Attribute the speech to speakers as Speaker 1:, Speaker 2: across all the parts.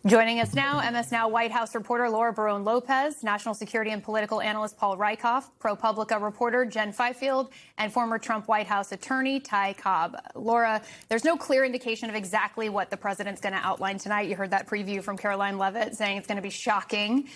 Speaker 1: Joining us now, MS Now White House reporter Laura Barone-Lopez, national security and political analyst Paul Rieckhoff, ProPublica reporter Jen Fifield, and former Trump White House attorney Ty Cobb. Laura, there's no clear indication of exactly what the president's going to outline tonight. You heard that preview from Caroline Leavitt saying it's going to be shocking.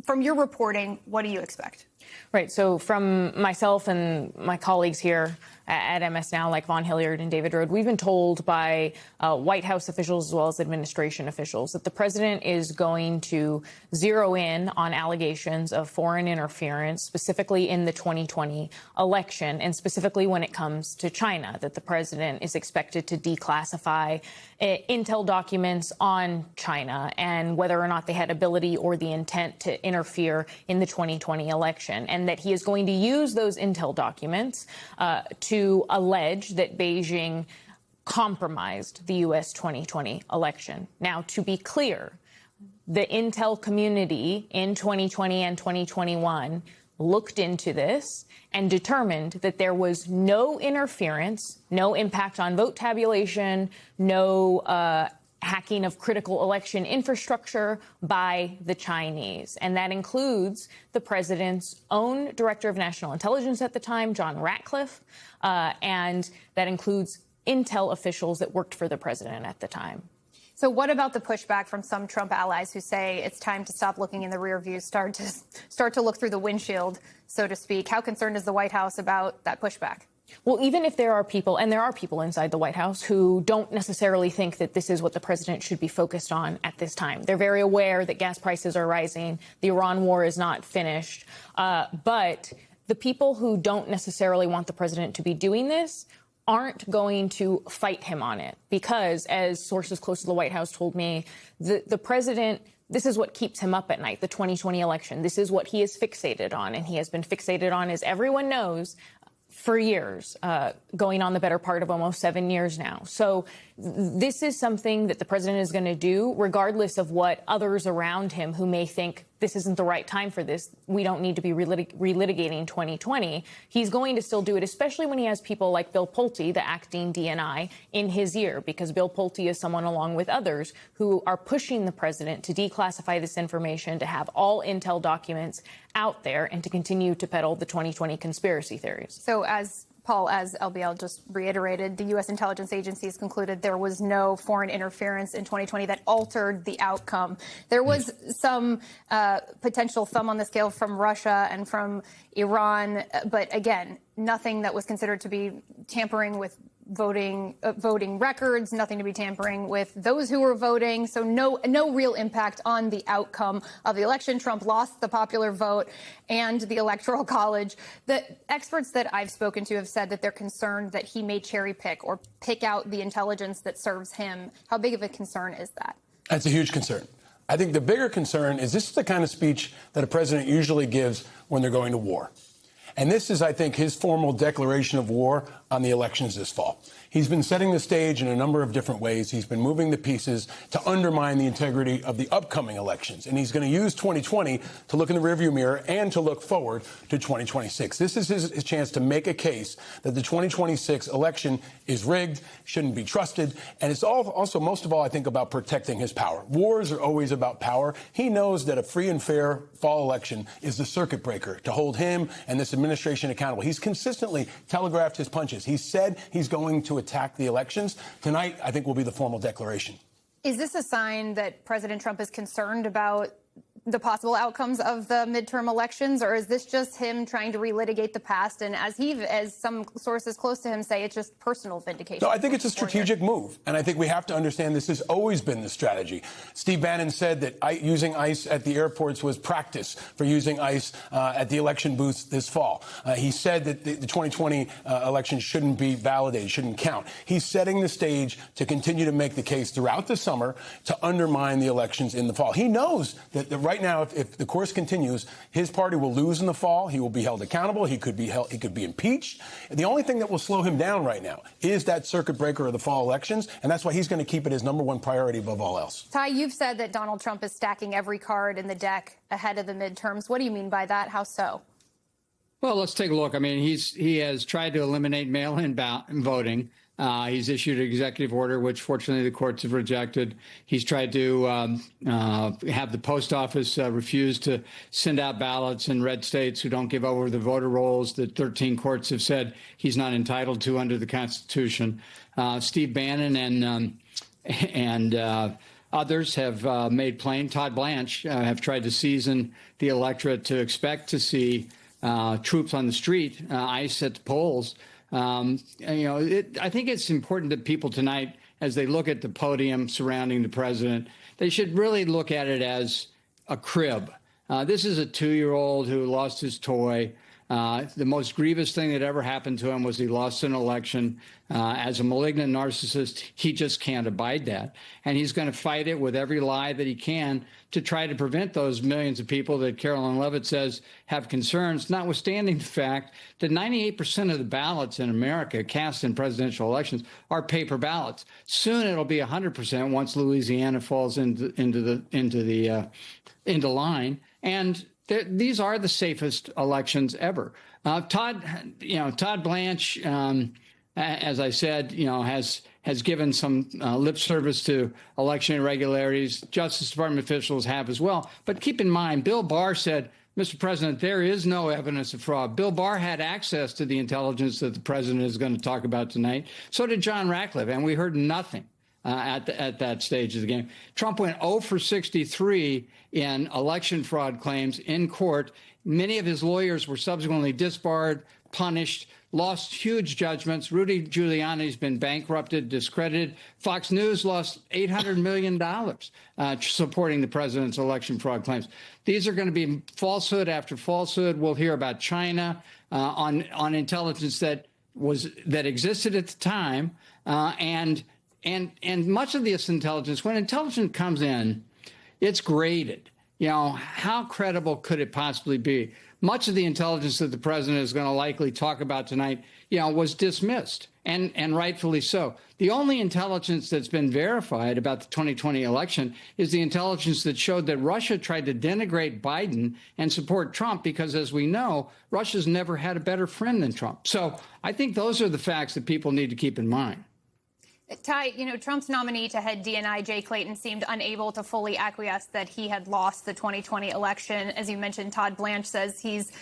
Speaker 1: From your reporting, what do you expect?
Speaker 2: Right. So from myself and my colleagues here at MS Now, like Vaughn Hilliard and David Rode, we've been told by White House officials as well as administration officials that the president is going to zero in on allegations of foreign interference, specifically in the 2020 election, and specifically when it comes to China, that the president is expected to declassify intel documents on China and whether or not they had ability or the intent to interfere in the 2020 election, and that he is going to use those intel documents to allege that Beijing compromised the U.S. 2020 election. Now, to be clear, the intel community in 2020 and 2021 looked into this and determined that there was no interference, no impact on vote tabulation, no hacking of critical election infrastructure by the Chinese. And that includes the president's own director of national intelligence at the time, John Ratcliffe, and that includes intel officials that worked for the president at the time.
Speaker 1: So what about the pushback from some Trump allies who say it's time to stop looking in the rear view, start to look through the windshield, so to speak? How concerned is the White House about that pushback?
Speaker 2: Well, even if there are people, and there are people inside the White House who don't necessarily think that this is what the president should be focused on at this time. They're very aware that gas prices are rising. The Iran war is not finished. But the people who don't necessarily want the president to be doing this aren't going to fight him on it because, as sources close to the White House told me, the president, this is what keeps him up at night, the 2020 election. This is what he is fixated on, and he has been fixated on, as everyone knows, for years, going on the better part of almost 7 years now. So this is something that the president is going to do, regardless of what others around him who may think this isn't the right time for this, we don't need to be relitigating 2020. He's going to still do it, especially when he has people like Bill Pulte, the acting DNI, in his ear, because Bill Pulte is someone, along with others, who are pushing the president to declassify this information, to have all intel documents out there, and to continue to peddle the 2020 conspiracy theories.
Speaker 1: So as LBL just reiterated, the U.S. intelligence agencies concluded there was no foreign interference in 2020 that altered the outcome. There was some potential thumb on the scale from Russia and from Iran, but again, nothing that was considered to be tampering with voting records, nothing to be tampering with those who were voting. So no real impact on the outcome of the election. Trump lost the popular vote and the Electoral College. The experts that I've spoken to have said that they're concerned that he may cherry pick or pick out the intelligence that serves him. How big of a concern is that?
Speaker 3: That's a huge concern. I think the bigger concern is this is the kind of speech that a president usually gives when they're going to war. And this is, I think, his formal declaration of war on the elections this fall. He's been setting the stage in a number of different ways. He's been moving the pieces to undermine the integrity of the upcoming elections. And he's going to use 2020 to look in the rearview mirror and to look forward to 2026. This is his chance to make a case that the 2026 election is rigged, shouldn't be trusted. And it's also, most of all, I think, about protecting his power. Wars are always about power. He knows that a free and fair fall election is the circuit breaker to hold him and this administration accountable. He's consistently telegraphed his punches. He said he's going to attack the elections. Tonight, I think, will be the formal declaration.
Speaker 1: Is this a sign that President Trump is concerned about the possible outcomes of the midterm elections, or is this just him trying to relitigate the past? And as some sources close to him say, it's just personal vindication.
Speaker 3: No, I think it's a strategic move. And I think we have to understand this has always been the strategy. Steve Bannon said that using ICE at the airports was practice for using ICE at the election booths this fall. He said that the 2020 election shouldn't be validated, shouldn't count. He's setting the stage to continue to make the case throughout the summer to undermine the elections in the fall. He knows that right now, if the course continues, his party will lose in the fall. He will be held accountable. He could be impeached. The only thing that will slow him down right now is that circuit breaker of the fall elections, and that's why he's going to keep it his #1 priority above all else.
Speaker 1: Ty, you've said that Donald Trump is stacking every card in the deck ahead of the midterms. What do you mean by that? How so?
Speaker 4: Well, let's take a look. I mean, he has tried to eliminate mail-in voting. He's issued an executive order, which fortunately the courts have rejected. He's tried to have the post office refuse to send out ballots in red states who don't give over the voter rolls that 13 courts have said he's not entitled to under the Constitution. Steve Bannon and others have made plain. Todd Blanche have tried to season the electorate to expect to see troops on the street, ICE at the polls. I think it's important that people tonight, as they look at the podium surrounding the president, they should really look at it as a crib. This is a 2-year-old who lost his toy. The most grievous thing that ever happened to him was he lost an election. As a malignant narcissist, he just can't abide that. And he's going to fight it with every lie that he can to try to prevent those millions of people that Carolyn Levitt says have concerns, notwithstanding the fact that 98% of the ballots in America cast in presidential elections are paper ballots. Soon it'll be 100% once Louisiana falls into line. And these are the safest elections ever. Todd Blanche, as I said, has given some lip service to election irregularities. Justice Department officials have as well. But keep in mind, Bill Barr said, Mr. President, there is no evidence of fraud. Bill Barr had access to the intelligence that the president is going to talk about tonight. So did John Ratcliffe, and we heard nothing at that stage of the game. Trump went 0 for 63 in election fraud claims in court. Many of his lawyers were subsequently disbarred, punished, lost huge judgments. Rudy Giuliani's been bankrupted, discredited. Fox News lost $800 million supporting the president's election fraud claims. These are going to be falsehood after falsehood. We'll hear about China on intelligence that existed at the time, and much of this intelligence, when intelligence comes in, it's graded. How credible could it possibly be? Much of the intelligence that the president is going to likely talk about tonight, was dismissed, and rightfully so. The only intelligence that's been verified about the 2020 election is the intelligence that showed that Russia tried to denigrate Biden and support Trump because, as we know, Russia's never had a better friend than Trump. So I think those are the facts that people need to keep in mind.
Speaker 1: Ty, Trump's nominee to head DNI, Jay Clayton, seemed unable to fully acquiesce that he had lost the 2020 election. As you mentioned, Todd Blanche says he's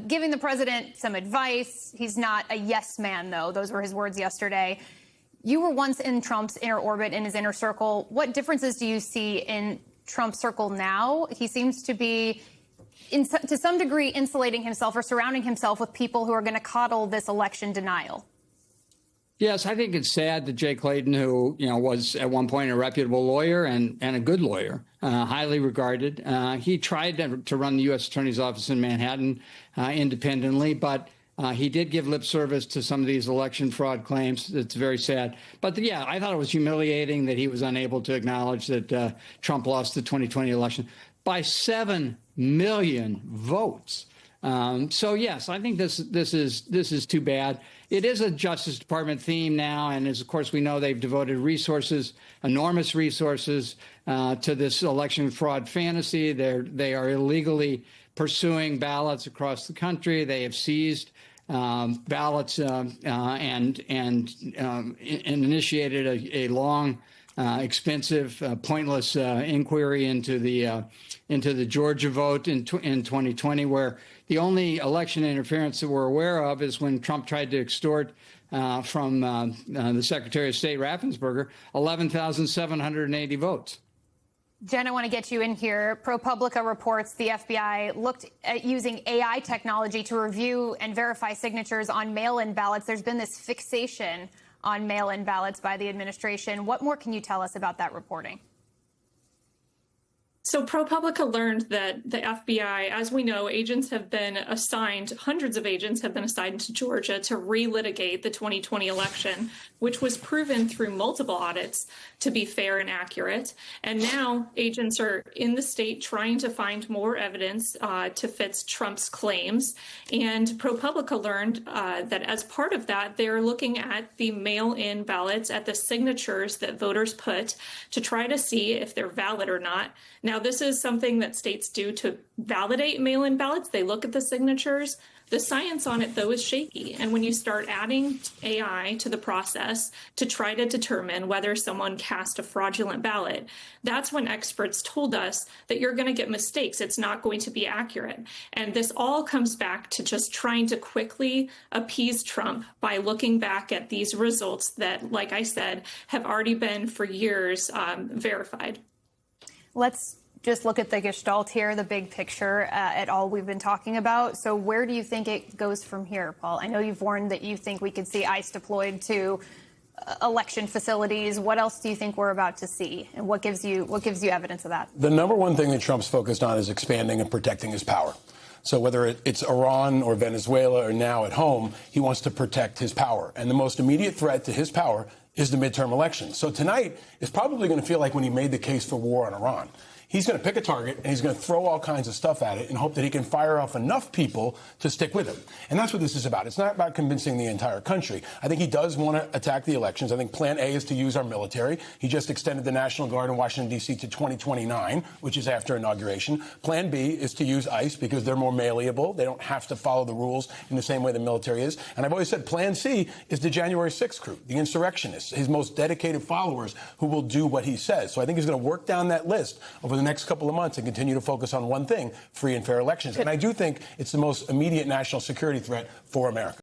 Speaker 1: giving the president some advice. He's not a yes man, though. Those were his words yesterday. You were once in Trump's inner orbit, in his inner circle. What differences do you see in Trump's circle now? He seems to be, to some degree, insulating himself or surrounding himself with people who are going to coddle this election denial.
Speaker 4: Yes, I think it's sad that Jay Clayton, who was at one point a reputable lawyer and a good lawyer, highly regarded, he tried to run the U.S. Attorney's Office in Manhattan independently, but he did give lip service to some of these election fraud claims. It's very sad. But yeah, I thought it was humiliating that he was unable to acknowledge that Trump lost the 2020 election by 7 million votes. So yes, I think this is too bad. It is a Justice Department theme now, and as of course we know, they've devoted resources, enormous resources, to this election fraud fantasy. They are illegally pursuing ballots across the country. They have seized ballots and initiated a long, expensive, pointless inquiry into the Georgia vote in 2020, where the only election interference that we're aware of is when Trump tried to extort from the Secretary of State Raffensperger 11,780 votes.
Speaker 1: Jen, I want to get you in here. ProPublica reports the FBI looked at using AI technology to review and verify signatures on mail-in ballots. There's been this fixation on mail-in ballots by the administration. What more can you tell us about that reporting?
Speaker 5: So ProPublica learned that the FBI, as we know, agents have been assigned, hundreds of agents have been assigned to Georgia to relitigate the 2020 election, which was proven through multiple audits to be fair and accurate. And now agents are in the state trying to find more evidence to fit Trump's claims. And ProPublica learned that as part of that, they're looking at the mail-in ballots, at the signatures that voters put to try to see if they're valid or not. Now, Now, this is something that states do to validate mail-in ballots. They look at the signatures. The science on it, though, is shaky. And when you start adding AI to the process to try to determine whether someone cast a fraudulent ballot, that's when experts told us that you're going to get mistakes. It's not going to be accurate. And this all comes back to just trying to quickly appease Trump by looking back at these results that, like I said, have already been for years verified.
Speaker 1: Let's just look at the gestalt here, the big picture at all we've been talking about. So where do you think it goes from here, Paul? I know you've warned that you think we could see ICE deployed to election facilities. What else do you think we're about to see? And what gives you evidence of that?
Speaker 3: The number one thing that Trump's focused on is expanding and protecting his power. So whether it's Iran or Venezuela or now at home, he wants to protect his power. And the most immediate threat to his power is the midterm elections. So tonight is probably going to feel like when he made the case for war on Iran. He's going to pick a target and he's going to throw all kinds of stuff at it and hope that he can fire off enough people to stick with him. And that's what this is about. It's not about convincing the entire country. I think he does want to attack the elections. I think plan A is to use our military. He just extended the National Guard in Washington, D.C. to 2029, which is after inauguration. Plan B is to use ICE because they're more malleable. They don't have to follow the rules in the same way the military is. And I've always said plan C is the January 6th crew, the insurrectionists, his most dedicated followers who will do what he says. So I think he's going to work down that list over the next couple of months and continue to focus on one thing, free and fair elections. And I do think it's the most immediate national security threat for America.